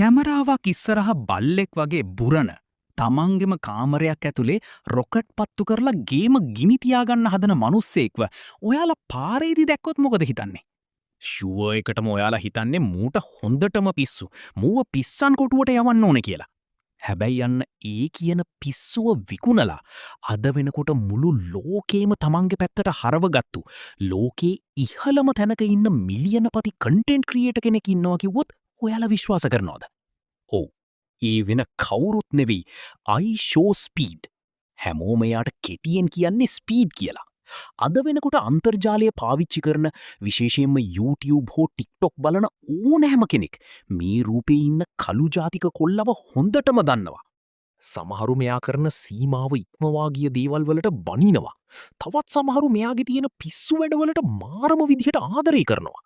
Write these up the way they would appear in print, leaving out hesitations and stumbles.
කැමරාවක් ඉස්සරහ බල්ලෙක් වගේ බුරන තමන්ගෙම කාමරයක් ඇතුලේ රොකට් පත්තු කරලා ගේම ගිනි තියාගන්න හදන මිනිස්සෙක්ව ඔයාලා පාරේදී දැක්කොත් මොකද හිතන්නේ? ෂුවර් එකටම ඔයාලා හිතන්නේ මූට හොඳටම පිස්සු. මූව පිස්සන් කොටුවට යවන්න ඕනේ කියලා. හැබැයි යන්න ඒ කියන පිස්සුව විකුණලා අද වෙනකොට මුළු ලෝකේම තමන්ගේ පැත්තට හරවගත්තු ලෝකේ ඉහළම තැනක ඉන්න මිලියනපති කන්ටෙන්ට් ක්‍රියේටර් කෙනෙක් ඉන්නවා කිව්වොත් ඔයාලා විශ්වාස කරනවද? ඔව්. ඒ වෙන කවුරුත් නෙවෙයි iShow Speed. හැමෝම එයාට කෙටියෙන් කියන්නේ ස්පීඩ් කියලා. අද වෙනකොට අන්තර්ජාලය පාවිච්චි කරන විශේෂයෙන්ම YouTube හෝ TikTok බලන ඕනෑම කෙනෙක් මේ රූපේ ඉන්න කළු ජාතික කොල්ලව හොඳටම දන්නවා. සමහරු මෙයා කරන සීමාව ඉක්මවා ගිය දේවල් වලට බනිනවා. තවත් සමහරු මෙයාගේ තියෙන පිස්සු වැඩවලට මාරම විදිහට ආදරය කරනවා.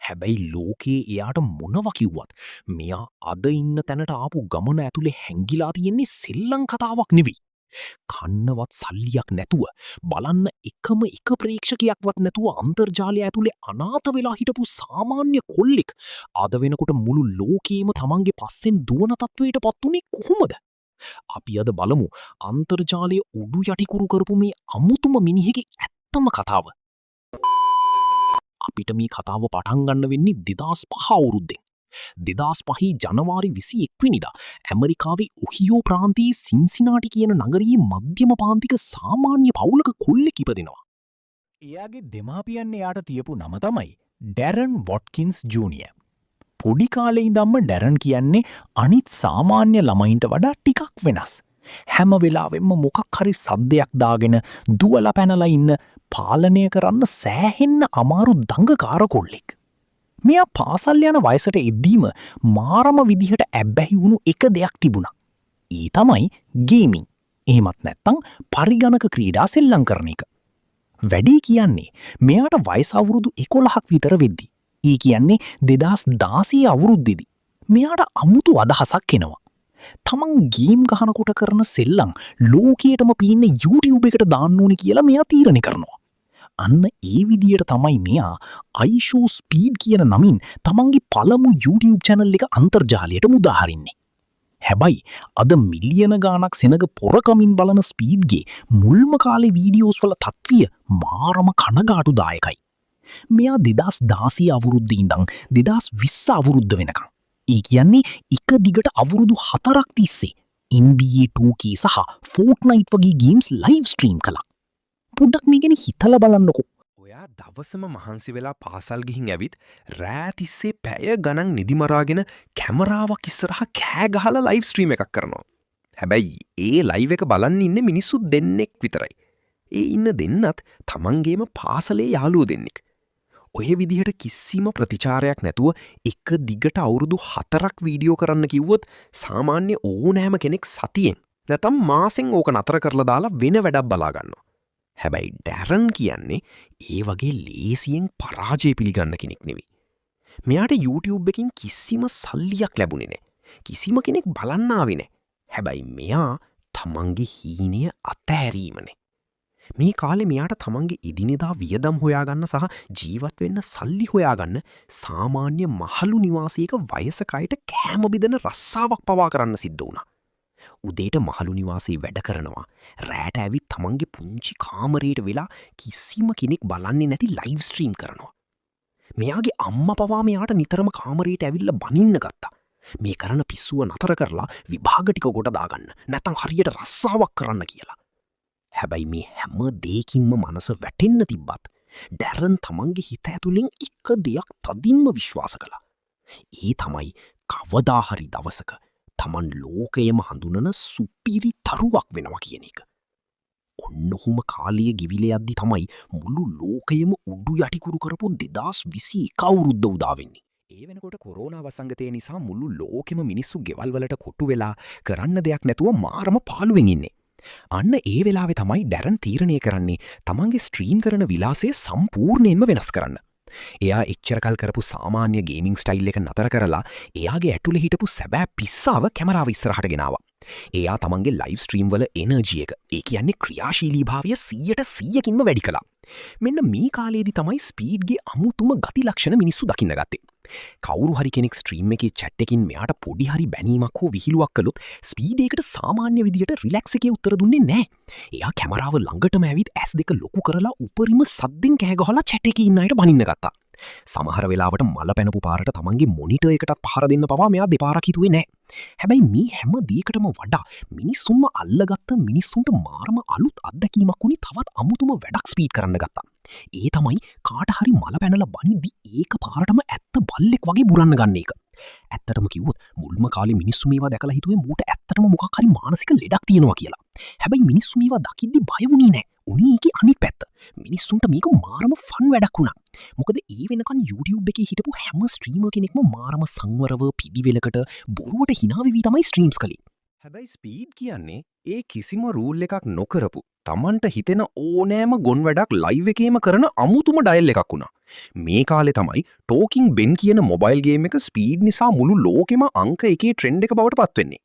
හැබැයි ලෝකේ එයාට මොනව කිව්වත් මෙයා අද ඉන්න තැනට ආපු ගමන ඇතුලේ හැංගිලා තියෙන්නේ සෙල්ලම් කතාවක් නෙවෙයි. කන්නවත් සල්ලියක් නැතුව බලන්න එකම එක ප්‍රේක්ෂකයක්වත් නැතුව අන්තර්ජාලය ඇතුලේ අනාථ වෙලා හිටපු සාමාන්‍ය කොල්ලෙක් අද වෙනකොට මුළු ලෝකේම තමන්ගේ පස්සෙන් දුවන තත්වයට පත් වුණේ කොහොමද? අපි අද බලමු අන්තර්ජාලය උඩු යටිකුරු කරපු මේ අමුතුම මිනිහෙගේ ඇත්තම කතාව. අපිට මේ කතාව පටන් ගන්න වෙන්නේ 2005 අවුරුද්දෙන්. 2005 ජනවාරි 21 වෙනිදා ඇමරිකාවේ ඔහියෝ ප්‍රාන්තයේ සින්සිනාටි කියන නගරයේ මධ්‍යම පාන්තික සාමාන්‍ය පවුලක කොල්ලෙක් ඉපදෙනවා. එයාගේ දෙමාපියන් එයාට තියපු නම තමයි ඩැරන් වොට්කින්ස් ජූනියර්. පොඩි කාලේ ඉඳන්ම ඩැරන් කියන්නේ අනිත් සාමාන්‍ය ළමයින්ට වඩා ටිකක් වෙනස්. හැම වෙලාවෙම මොකක් හරි සද්දයක් දාගෙන දුවලා පැනලා ඉන්න පාලනය කරන්න සෑහෙන්න අමාරු දඟකාර කොල්ලෙක්. මෙයා පාසල් යන වයසට එද්දීම මාරම විදිහට ඇබ්බැහි වුණු එක දෙයක් තිබුණා. ඒ තමයි ගේමින්. එහෙමත් නැත්තම් පරිගණක ක්‍රීඩා සෙල්ලම් කරන එක. වැඩි කියන්නේ මෙයාට වයස අවුරුදු 11ක් විතර වෙද්දි. ඒ කියන්නේ 2016 අවුරුද්දේදී. මෙයාට අමුතු අදහසක් එනවා. තමන් ගේම් ගහනකොට කරන සෙල්ලම් ලෝකයටම පීන්න YouTube එකට දාන්න ඕනි කියලා මෙයා තීරණය කරනවා. අන්න ඒ විදියට තමයි මෙයා iShow Speed කියන නමින් තමන්ගේ පළමු YouTube channel එක අන්තර්ජාලයට මුදාහරින්නේ. හැබැයි අද මිලියන ගාණක් සෙනග පොරකමින් බලන ස්පීඩ්ගේ මුල්ම කාලේ වීඩියෝස් වල තත්ත්වය මාරම කනගාටුදායකයි. මෙයා 2016 අවුරුද්දේ ඉඳන් 2020 අවුරුද්ද වෙනකම්. ඒ කියන්නේ එක දිගට අවුරුදු 4ක් තිස්සේ NBA 2K සහ Fortnite වගේ ගේම්ස් ලයිව් ස්ට්‍රීම් කළා. පොඩ්ඩක් මේ ගැන හිතලා බලන්නකෝ. ඔයා දවසම මහන්සි වෙලා පාසල් ගිහින් ඇවිත් රෑ තිස්සේ පැය ගණන් නිදි මරාගෙන කැමරාවක් ඉස්සරහා කෑ ගහලා ලයිව් ස්ට්‍රීම් එකක් කරනවා. හැබැයි ඒ ලයිව් එක බලන්න ඉන්නේ මිනිස්සු දෙන්නෙක් විතරයි. ඒ ඉන්න දෙන්නත් තමන්ගේම පාසලේ යාළුවෝ දෙන්නෙක්. ඔය විදිහට කිසිම ප්‍රතිචාරයක් නැතුව එක දිගට අවුරුදු 4ක් වීඩියෝ කරන්න කිව්වොත් සාමාන්‍ය ඕනෑම කෙනෙක් සතියෙන් නැතම් මාසෙන් ඕක නතර කරලා දාලා වෙන වැඩක් බලා ගන්නවා. හැබැයි ඩැරන් කියන්නේ ඒ වගේ ලේසියෙන් පරාජය පිළිගන්න කෙනෙක් නෙවෙයි. මෙයාට YouTube එකකින් කිසිම සල්ලියක් ලැබුණේ නැහැ. කිසිම කෙනෙක් බලන්න ආවේ නැහැ. හැබැයි මෙයා තමන්ගේ හීනය අතහැරීමනේ. මේ කාලේ මෙයාට තමන්ගේ එදිනෙදා වියදම් හොයාගන්න සහ ජීවත් වෙන්න සල්ලි හොයාගන්න සාමාන්‍ය මහලු නිවාසයක වයසක අයට කෑම බෙදන රස්සාවක් පවා කරන්න සිද්ධ වුණා. උදේට මහලු නිවාසයේ වැඩ කරනවා. රෑට ඇවිත් තමන්ගේ පුංචි කාමරයට වෙලා කිසිම කෙනෙක් බලන්නේ නැති ලයිව් ස්ට්‍රීම් කරනවා. මෙයාගේ අම්මා පවා මෙයාට නිතරම කාමරයට ඇවිල්ලා බනින්න ගත්තා. මේ කරන පිස්සුව නතර කරලා විභාග ටික කොට දාගන්න. නැත්නම් හරියට රස්සාවක් කරන්න කියලා. හැබැයි මේ හැම දෙයකින්ම මනස වැටෙන්න තිබ්බත් ඩැරන් තමන්ගේ හිත ඇතුලෙන් එක දෙයක් තදින්ම විශ්වාස කළා. ඒ තමයි කවදා හරි දවසක තමන් ලෝකයම හඳුනන සුපිරි තරුවක් වෙනවා කියන එක. ඔන්න ඔහුම කාලය ගිවිල යද්දි තමයි මුළු ලෝකයම උඩු යටිකුරු කරපු 2021 අවුරුද්ද උදා වෙන්නේ. ඒ වෙනකොට කොරෝනා වසංගතය නිසා මුළු ලෝකෙම මිනිස්සු ගෙවල් වලට කොටු වෙලා කරන්න දෙයක් නැතුව මාරම පාළුවෙන් ඉන්නේ. අන්න ඒ වෙලාවේ තමයි ඩැරන් තීරණය කරන්නේ තමන්ගේ ස්ට්‍රීම් කරන විලාසය සම්පූර්ණයෙන්ම වෙනස් කරන්න. එයා එච්චරකල් කරපු සාමාන්‍ය ගේමිං ස්ටයිල් එක නතර කරලා එයාගේ ඇතුලේ හිටපු සැබෑ පිස්සාව කැමරාව ඉස්සරහට ගෙනාවා. එයා තමන්ගේ ලයිව් ස්ට්‍රීම් වල එනර්ජි එක, ඒ කියන්නේ ක්‍රියාශීලීභාවය 100%කින්ම වැඩි කළා. මෙන්න මේ කාලේදී තමයි ස්පීඩ්ගේ අමුතුම ගති ලක්ෂණ මිනිස්සු දකින්න ගත්තේ. කවුරු හරි කෙනෙක් ස්ට්‍රීම් එකේ chat එකකින් මෙයාට පොඩි හරි බැනීමක් හෝ විහිළුවක් කළොත් ස්පීඩ් එකට සාමාන්‍ය විදියට රිලැක්ස් එකේ උත්තර දුන්නේ නැහැ. එයා කැමරාව ළඟටම ඇවිත් S2 ලොකු කරලා උපරිම සද්දෙන් කෑ ගහලා chat එකේ ඉන්න අයට බනින්න ගත්තා. සමහර වෙලාවට මල පැනපු පාරට තමන්ගේ මොනිටර් එකටත් පහර දෙන්න පවා මෙයා දෙපාරක් හිතුවේ නැහැ. හැබැයි මේ හැම දෙයකටම වඩා මිනිස්සුන්ව අල්ලගත්ත මිනිස්සුන්ට මාරම අලුත් අත්දැකීමක් වුණේ තවත් අමුතුම වැඩක් ස්පීඩ් කරන්න ගත්තා. ඒ තමයි කාට හරි මල පැනලා බනිද්දි ඒක පාරටම ඇත්ත බල්ලෙක් වගේ බුරන්න ගන්න එක. ඇත්තටම කිව්වොත් මුල්ම කාලේ මිනිස්සු මේවා දැකලා හිතුවේ මූට ඇත්තටම මොකක් හරි මානසික ලෙඩක් තියෙනවා කියලා. හැබැයි මිනිස්සු මේවා දකිද්දි බය වුණේ නැහැ. උනේ ඒකේ අනිත් පැත්ත. මිනිස්සුන්ට මේක මාරම ෆන් වැඩක් වුණා. මොකද ඒ වෙනකන් YouTube එකේ හිටපු හැම ස්ට්‍රීමර් කෙනෙක්ම මාරම සංවරව පිළිවෙලකට බොරුවට hina වෙවි තමයි ස්ට්‍රීම්ස් කළේ. හැබැයි ස්පීඩ් කියන්නේ ඒ කිසිම රූල් එකක් නොකරපු තමන්ට හිතෙන ඕනෑම ගොන් වැඩක් ලයිව් එකේම කරන අමුතුම ඩයල් එකක් වුණා. මේ කාලේ තමයි ටෝකින් බෙන් කියන මොබයිල් ගේම් එක ස්පීඩ් නිසා මුළු ලෝකෙම අංක එකේ ට්‍රෙන්ඩ් එක බවට පත් වෙන්නේ.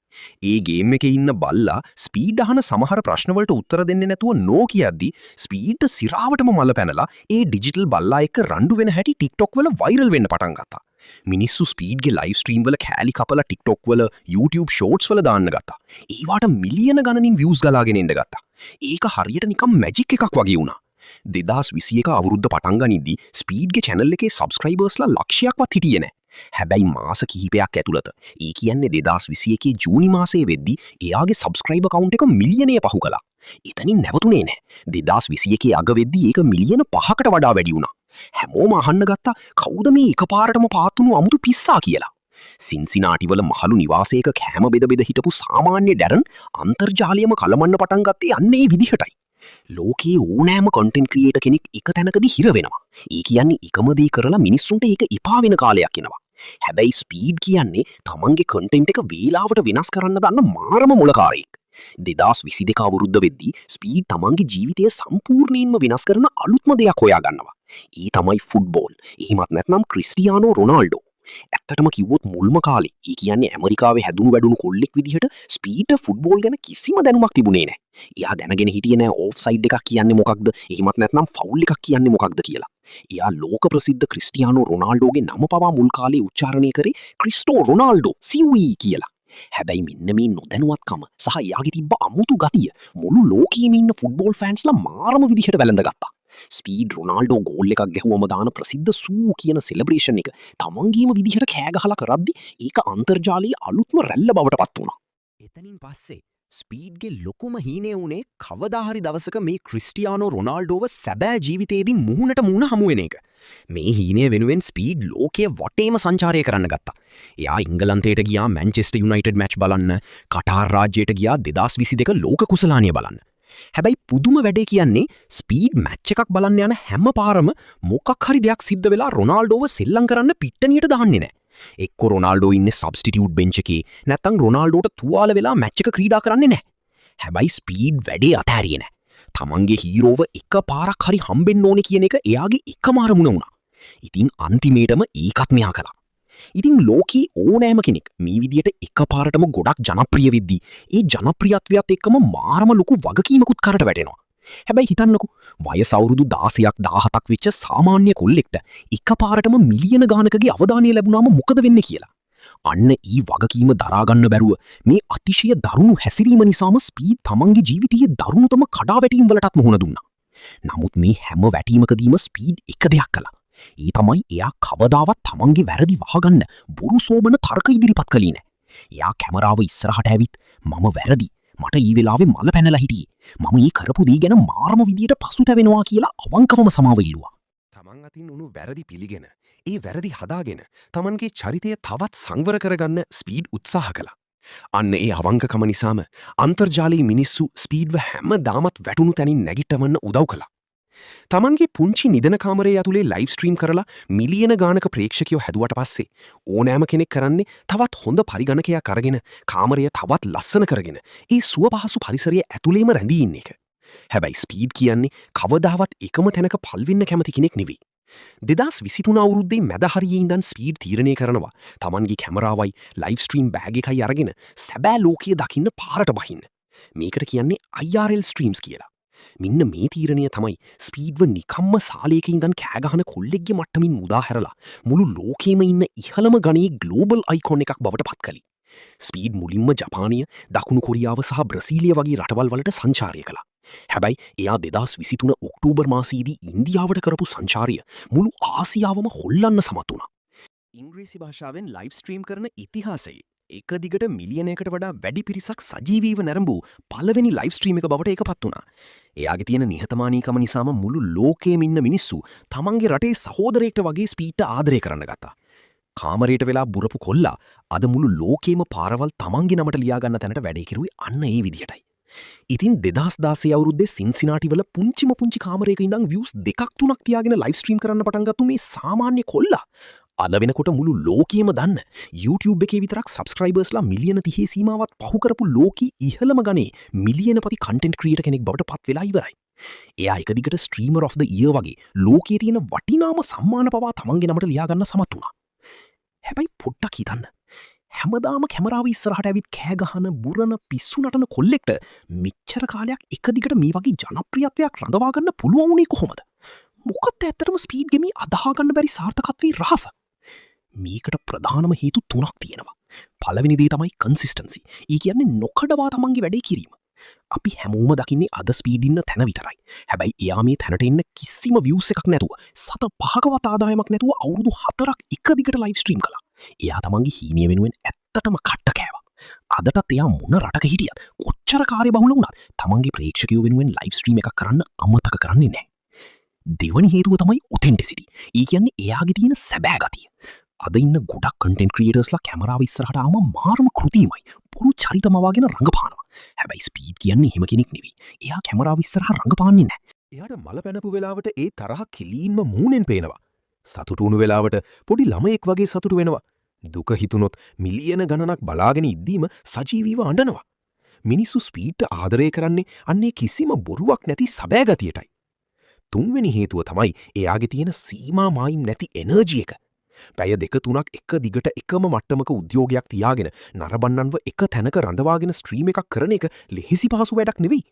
ඒ ගේම් එකේ ඉන්න බල්ලා ස්පීඩ් අහන සමහර ප්‍රශ්න වලට උත්තර දෙන්නේ නැතුව නෝ කියද්දි ස්පීඩ් සිරාවටම මල පැනලා ඒ ඩිජිටල් බල්ලා එක්ක රණ්ඩු වෙන හැටි TikTok වල වෛරල් වෙන්න පටන් ගත්තා. මිනිස්සු ස්පීඩ්ගේ ලයිව් ස්ට්‍රීම් වල කෑලි කපලා TikTok වල YouTube shorts වල දාන්න ගත්තා. ඒවට මිලියන ගණනින් views ගලාගෙන එන්න ගත්තා. ඒක හරියට නිකම් මැජික් එකක් වගේ වුණා. 2021 අවුරුද්ද පටන් ගනිද්දි ස්පීඩ්ගේ channel එකේ subscribersලා ලක්ෂයක්වත් හිටියේ නැහැ. හැබැයි මාස කිහිපයක් ඇතුළත, ඒ කියන්නේ 2021 ජූනි මාසයේ වෙද්දි එයාගේ subscriber count එක මිලියනය පහු කළා. එතනින් නැවතුනේ නැහැ. 2021 අග වෙද්දි ඒක මිලියන 5කට වඩා වැඩි වුණා. හැමෝම අහන්න ගත්තා කවුද මේ එකපාරටම පාත්තුණු අමුතු පිස්සා කියලා. සින්සිනාටි වල මහලු නිවාසයක කෑම බෙද බෙද හිටපු සාමාන්‍ය ඩැරන් අන්තර්ජාලයම කලමන්න පටන් ගත්තේ අන්න ඒ විදිහටයි. ලෝකයේ ඕනෑම කන්ටෙන්ට් ක්‍රියේටර් කෙනෙක් එක තැනකදී හිර වෙනවා. ඒ කියන්නේ එකම දේ කරලා මිනිස්සුන්ට ඒක එපා වෙන කාලයක් එනවා. හැබැයි ස්පීඩ් කියන්නේ තමන්ගේ කන්ටෙන්ට් එක වේලාවට වෙනස් කරන්න දන්න මාරම මොලකාරයෙක්. 2022 අවුරුද්ද වෙද්දී ස්පීඩ් තමන්ගේ ජීවිතය සම්පූර්ණයෙන්ම වෙනස් කරන අලුත්ම දෙයක් හොයාගන්නවා. ඒ තමයි ෆුට්බෝල්. එහෙමත් නැත්නම් ක්‍රිස්ටියානෝ රොනාල්ඩෝ. ඇත්තටම කිව්වොත් මුල්ම කාලේ, ඒ කියන්නේ ඇමරිකාවේ හැදුණු වැඩුණු කොල්ලෙක් විදිහට ස්පීඩ් ෆුට්බෝල් ගැන කිසිම දැනුමක් තිබුණේ නැහැ. එයා දැනගෙන හිටියේ නැහැ ඕෆ්සයිඩ් එකක් කියන්නේ මොකක්ද, එහෙමත් නැත්නම් ෆවුල් එකක් කියන්නේ මොකක්ද කියලා. එයා ලෝක ප්‍රසිද්ධ ක්‍රිස්ටියානෝ රොනාල්ඩෝගේ නම පවා මුල් කාලේ උච්චාරණය කරේ ක්‍රිස්ටෝ රොනාල්ඩෝ COE කියලා. හැබැයි මෙන්න මේ නොදැනුවත්කම සහ එයාගේ තිබ්බ අමුතු ගතිය මුළු ලෝකයේම ඉන්න ෆුට්බෝල් ෆෑන්ස්ලා මාරම විදිහට වැළඳගත්තා. ස්පීඩ් රොනාල්ඩෝ ගෝල් එකක් ගැහුවම දාන ප්‍රසිද්ධ සූ කියන සෙලබ්‍රේෂන් එක තමන්ගේම විදිහට කෑ ගහලා කරද්දි ඒක අන්තර්ජාලයේ අලුත්ම රැල්ල බවට පත් වුණා. එතනින් පස්සේ ස්පීඩ්ගේ ලොකුම හීනය වුණේ කවදා හරි දවසක මේ ක්‍රිස්ටියානෝ රොනාල්ඩෝව සැබෑ ජීවිතයේදී මුහුණට මුහුණ හමු වෙන එක. මේ හීනය වෙනුවෙන් ස්පීඩ් ලෝකයේ වටේම සංචාරය කරන්න ගත්තා. එයා ඉංගලන්තයට ගියා මැන්චෙස්ටර් යුනයිටඩ් මැච් බලන්න, කටාර් රාජ්‍යයට ගියා 2022 ලෝක කුසලානිය බලන්න. හැබැයි පුදුම වැඩේ කියන්නේ ස්පීඩ් මැච් එකක් බලන්න යන හැම පාරම මොකක් හරි දෙයක් සිද්ධ වෙලා රොනාල්ඩෝව සෙල්ලම් කරන්න පිට්ටනියට දාන්නේ නැහැ. එක්ක රොනාල්ඩෝ ඉන්නේ සබ්ස්ටිටියුට් බෙන්ච් එකේ, නැත්නම් රොනාල්ඩෝට තුවාල වෙලා මැච් එක ක්‍රීඩා කරන්නේ නැහැ. හැබැයි ස්පීඩ් වැඩේ අතෑරියේ නැහැ. තමන්ගේ හීරෝව එක පාරක් හරි හම්බෙන්න ඕනේ කියන එක එයාගේ එකම අරමුණ වුණා. ඉතින් අන්තිමේටම ඒකත් මෙයා කළා. ඉතින් ලෝකී ඕනෑම කෙනෙක් මේ විදියට එකපාරටම ගොඩක් ජනප්‍රිය වෙද්දී ඒ ජනප්‍රියත්වයත් එක්කම මාරම ලොකු වගකීමකුත් කරට වැටෙනවා. හැබැයි හිතන්නකෝ වයස අවුරුදු 16ක් 17ක් වෙච්ච සාමාන්‍ය කොල්ලෙක්ට එකපාරටම මිලියන ගානකගේ අවධානය ලැබුණාම මොකද වෙන්නේ කියලා. අන්න ඊ වගකීම දරා ගන්න බැරුව මේ අතිශය දරුණු හැසිරීම නිසාම ස්පීඩ් තමන්ගේ ජීවිතයේ දරුණුතම කඩාවැටීම් වලටත් මුහුණ දුන්නා. නමුත් මේ හැම වැටීමකදීම ස්පීඩ් එක දෙයක් කළා. ඒ තමයි එයා කවදාවත් තමන්ගේ වැරදි වහගන්න බොරු සෝබන තර්ක ඉදිරිපත් කළේ නැහැ. එයා කැමරාව ඉස්සරහට ඇවිත් මම වැරදි. මට ඊ වෙලාවේ මල පැනලා හිටියේ. මම ඊ කරපු දේ ගැන මාරම විදියට පසුතැවෙනවා කියලා අවංකවම සමාව ඉල්ලුවා. තමන් අතින් උණු වැරදි පිළිගෙන, ඒ වැරදි හදාගෙන තමන්ගේ චරිතය තවත් සංවර කරගන්න ස්පීඩ් උත්සාහ කළා. අන්න ඒ අවංකකම නිසාම අන්තර්ජාලයේ මිනිස්සු ස්පීඩ්ව හැමදාමත් වැටුණු තැනින් නැගිටවන්න උදව් කළා. තමන්ගේ පුංචි නිදන කාමරය ඇතුලේ ලයිව් ස්ට්‍රීම් කරලා මිලියන ගානක ප්‍රේක්ෂකයෝ හැදුවට පස්සේ ඕනෑම කෙනෙක් කරන්නේ තවත් හොඳ පරිගණකයක් අරගෙන කාමරය තවත් ලස්සන කරගෙන ඒ සුව පහසු පරිසරය ඇතුලේම රැඳී ඉන්න එක. හැබැයි ස්පීඩ් කියන්නේ කවදාවත් එකම තැනක පල්වෙන්න කැමති කෙනෙක් නෙවෙයි. 2023 අවුරුද්දේ මැද හරියේ ඉඳන් ස්පීඩ් තීරණය කරනවා තමන්ගේ කැමරාවයි ලයිව් ස්ට්‍රීම් බෑග් එකයි අරගෙන සැබෑ ලෝකයේ දකින්න පාරට බහින්න. මේකට කියන්නේ IRL ස්ට්‍රීම්ස් කියලා. මෙන්න මේ තීරණය තමයි ස්පීඩ්ව නිකම්ම සාලයක ඉඳන් කෑගහන කොල්ලෙක්ගේ මට්ටමින් මුදා හැරලා මුළු ලෝකෙම ඉන්න ඉහළම ගණයේ ග්ලෝබල් අයිකොන් එකක් බවට පත් කළේ. ස්පීඩ් මුලින්ම ජපානය, දකුණු කොරියාව සහ බ්‍රසීලිය වගේ රටවල් වලට සංචාරය කළා. හැබැයි එයා 2023 ඔක්තෝබර් මාසයේදී ඉන්දියාවට කරපු සංචාරය මුළු ආසියාවම හොල්ලන්න සමත් වුණා. ඉංග්‍රීසි භාෂාවෙන් ලයිව් ස්ට්‍රීම් කරන ඉතිහාසයේ එක දිගට මිලියනයකට වඩා වැඩි පිරිසක් සජීවීව නැරඹූ පළවෙනි ලයිව් ස්ට්‍රීම් එක බවට ඒකපත් වුණා. එයාගේ තියෙන නිහතමානීකම නිසාම මුළු ලෝකෙම ඉන්න මිනිස්සු තමන්ගේ රටේ සහෝදරයෙක්ට වගේ ස්පීඩ්ට ආදරය කරන්න ගත්තා. කාමරයට වෙලා බුරපු කොල්ලා අද මුළු ලෝකෙම පාරවල් තමන්ගේ නමට ලියාගන්න තැනට වැඩේ කිරුවේ අන්න ඒ විදිහටයි. ඉතින් 2016 අවුරුද්දේ සින්සිනාටි වල පුංචිම පුංචි කාමරයක ඉඳන් views දෙකක් තුනක් තියාගෙන ලයිව් ස්ට්‍රීම් කරන්න පටන් ගත්තු මේ සාමාන්‍ය කොල්ලා අද වෙනකොට මුළු ලෝකෙම දන්න YouTube එකේ විතරක් සබ්ස්ක්‍රයිබර්ස්ලා මිලියන 30 සීමාවත් පහු කරපු ලෝකී ඉහළම ගණේ මිලියනපති කන්ටෙන්ට් ක්‍රියේටර් කෙනෙක් බවට පත් වෙලා ඉවරයි. එයා එක දිගට ස්ට්‍රීමර් ඔෆ් ද ඉයර් වගේ ලෝකයේ තියෙන වටිනාම සම්මාන පවා තමන්ගේ නමට ලියාගන්න සමත් වුණා. හැබැයි පොඩ්ඩක් හිතන්න. හැමදාම කැමරාව ඉස්සරහට ඇවිත් කෑ ගහන බුරන පිස්සු නටන කොල්ලෙක්ට මෙච්චර කාලයක් එක දිගට මේ වගේ ජනප්‍රියත්වයක් රඳවා ගන්න පුළුවන් වුණේ කොහොමද? මොකක්ද ඇත්තටම ස්පීඩ් ගෙමි අදහා ගන්න බැරි සාර්ථකත්වයේ රහස? මේකට ප්‍රධානම හේතු තුනක් තියෙනවා. පළවෙනි දේ තමයි කන්සිස්ටන්සි. ඒ කියන්නේ නොකඩවා තමන්ගේ වැඩේ කිරීම. අපි හැමෝම දකින්නේ අද ස්පීඩ් ඉන්න තැන විතරයි. හැබැයි එයා මේ තැනට එන්න කිසිම views එකක් නැතුව සත පහකවත් ආදායමක් නැතුව අවුරුදු 4ක් එක දිගට ලයිව් ස්ට්‍රීම් කළා. එයා තමන්ගේ හීනිය වෙනුවෙන් ඇත්තටම කට්ට කෑවා. අදටත් එයා මොන රටක හිටියත් කොච්චර කාර්යබහුල වුණත් තමන්ගේ ප්‍රේක්ෂකයෝ වෙනුවෙන් ලයිව් ස්ට්‍රීම් එකක් කරන්න අමතක කරන්නේ නැහැ. දෙවනි හේතුව තමයි ඔතෙන්ටිසිටි. ඒ කියන්නේ එයාගේ තියෙන සැබෑ ගතිය. අද ඉන්න ගොඩක් කන්ටෙන්ට් ක්‍රියේටර්ස්ලා කැමරාව ඉස්සරහට ආවම මාරම කෘතිමයි. පොරු චරිතමවාගෙන රඟපානවා. හැබැයි ස්පීඩ් කියන්නේ එහෙම කෙනෙක් නෙවෙයි. එයා කැමරාව ඉස්සරහා රඟපාන්නේ නැහැ. එයාට මල පැනපු වෙලාවට ඒ තරහ කිලීන්ම මූණෙන් පේනවා. සතුටු වුණු වෙලාවට පොඩි ළමයෙක් වගේ සතුටු වෙනවා. දුක හිතුනොත් මිලියන ගණනක් බලාගෙන ඉද්දීම සජීවීව අඬනවා. මිනිස්සු ස්පීඩ්ට ආදරය කරන්නේ අන්නේ කිසිම බොරුවක් නැති සැබෑ ගතියටයි. තුන්වෙනි හේතුව තමයි එයාගේ තියෙන සීමා මායිම් නැති එනර්ජි එක. පැය 2-3ක් එක දිගට එකම මට්ටමක උද්‍යෝගයක් තියාගෙන නරඹන්නන්ව එක තැනක රඳවාගෙන ස්ට්‍රීම් එකක් කරන එක ලෙහෙසි පහසු වැඩක් නෙවෙයි.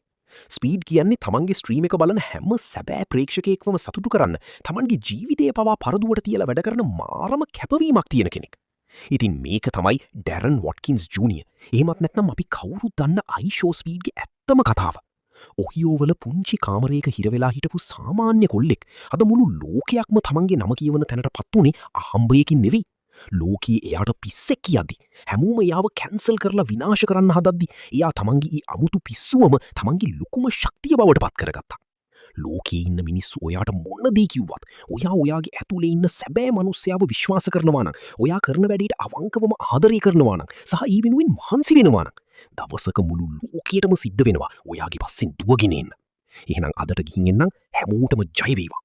ස්පීඩ් කියන්නේ තමන්ගේ ස්ට්‍රීම් එක බලන හැම සැබෑ ප්‍රේක්ෂකයෙක්වම සතුටු කරන්න තමන්ගේ ජීවිතය පවා පරදුවට තියලා වැඩ කරන මාරම කැපවීමක් තියෙන කෙනෙක්. ඉතින් මේක තමයි ඩැරන් වොට්කින්ස් ජූනියර්. එහෙමත් නැත්නම් අපි කවුරුත් දන්න අයිෂෝ ස්පීඩ්ගේ ඇත්තම කතාව. ඔහියෝවල පුංචි කාමරයක හිරවෙලා හිටපු සාමාන්‍ය කොල්ලෙක් අද මුළු ලෝකයක්ම තමන්ගේ නම කියවන තැනට පත් වුණේ අහම්බයකින් නෙවෙයි. ලෝකයේ එයාට පිස්සෙක් කියද්දි හැමෝම එයාව කැන්සල් කරලා විනාශ කරන්න හදද්දි එයා තමන්ගේ ඊ අමුතු පිස්සුවම තමන්ගේ ලොකුම ශක්තිය බවට පත් කරගත්තා. ලෝකයේ ඉන්න මිනිස්සු ඔයාට මොන දේ කිව්වත් ඔයා ඔයාගේ ඇතුලේ ඉන්න සැබෑ මිනිස්සයාව විශ්වාස කරනවා නම් ඔයා කරන වැඩේට අවංකවම ආදරය කරනවා නම් සහ ඊ වෙනුවෙන් මහන්සි වෙනවා නම් දවසක මුළු ලෝකයටම සිද්ධ වෙනවා ඔයාගේ පස්සෙන් දුවගෙන එන්න. එහෙනම් අදට ගිහින් එන්නම් හැමෝටම ජය වේවා.